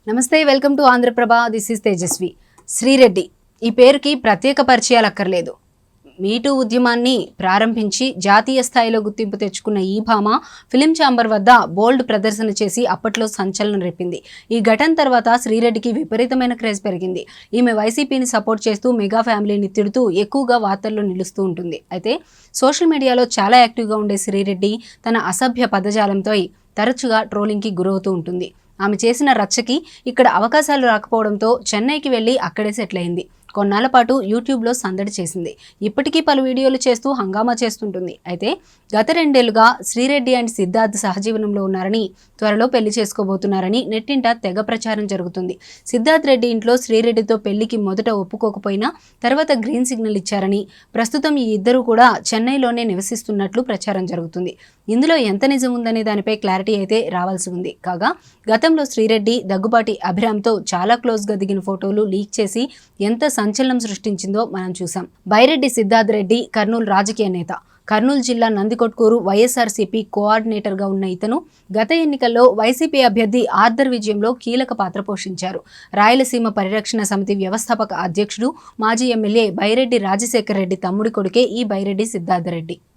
నమస్తే, welcome to Andhra Prabha. This is Tejaswi. Sri Reddy ఈ పేరుకి ప్రత్యేక పరిచయాలు అక్కర్లేదు. మీటూ ఉద్యమాన్ని ప్రారంభించి జాతీయ స్థాయిలో గుర్తింపు తెచ్చుకున్న ఈ భామ ఫిలిం ఛాంబర్ వద్ద బోల్డ్ ప్రదర్శన చేసి అప్పట్లో సంచలనం రేపింది. ఈ ఘటన తర్వాత శ్రీరెడ్డికి విపరీతమైన క్రేజ్ పెరిగింది. ఈమె వైసీపీని సపోర్ట్ చేస్తూ మెగా ఫ్యామిలీని తిడుతూ ఎక్కువగా వార్తల్లో నిలుస్తూ ఉంటుంది. అయితే సోషల్ మీడియాలో చాలా యాక్టివ్గా ఉండే శ్రీరెడ్డి తన అసభ్య పదజాలంతో తరచుగా ట్రోలింగ్కి గురవుతూ ఉంటుంది. ఆమె చేసిన రచ్చకి ఇక్కడ అవకాశాలు రాకపోవడంతో చెన్నైకి వెళ్ళి అక్కడే సెటిల్ అయింది. కొన్నాళ్ల పాటు యూట్యూబ్లో సందడి చేసింది. ఇప్పటికీ పలు వీడియోలు చేస్తూ హంగామా చేస్తుంటుంది. అయితే గత 2 ఏళ్లుగా శ్రీరెడ్డి అండ్ సిద్ధార్థ్ సహజీవనంలో ఉన్నారని, త్వరలో పెళ్లి చేసుకోబోతున్నారని నెట్టింట తెగ ప్రచారం జరుగుతుంది. సిద్ధార్థ్ రెడ్డి ఇంట్లో శ్రీరెడ్డితో పెళ్లికి మొదట ఒప్పుకోకపోయినా తర్వాత గ్రీన్ సిగ్నల్ ఇచ్చారని, ప్రస్తుతం ఈ ఇద్దరు కూడా చెన్నైలోనే నివసిస్తున్నట్లు ప్రచారం జరుగుతుంది. ఇందులో ఎంత నిజం ఉందనే దానిపై క్లారిటీ అయితే రావాల్సి ఉంది. కాగా గతంలో శ్రీరెడ్డి దగ్గుబాటి అభిరామ్తో చాలా క్లోజ్గా దిగిన ఫోటోలు లీక్ చేసి ఎంత సంచలనం సృష్టించిందో మనం చూసాం. బైరెడ్డి సిద్ధార్థ్ రెడ్డి కర్నూలు రాజకీయ నేత. కర్నూలు జిల్లా నందికొట్కూరు వైఎస్ఆర్సీపీ కోఆర్డినేటర్గా ఉన్న ఇతను గత ఎన్నికల్లో వైసీపీ అభ్యర్థి ఆర్దర్ విజయంలో కీలక పాత్ర పోషించారు. రాయలసీమ పరిరక్షణ సమితి వ్యవస్థాపక అధ్యక్షుడు, మాజీ ఎమ్మెల్యే బైరెడ్డి రాజశేఖర్ రెడ్డి తమ్ముడి కొడుకే ఈ బైరెడ్డి సిద్ధార్థ రెడ్డి.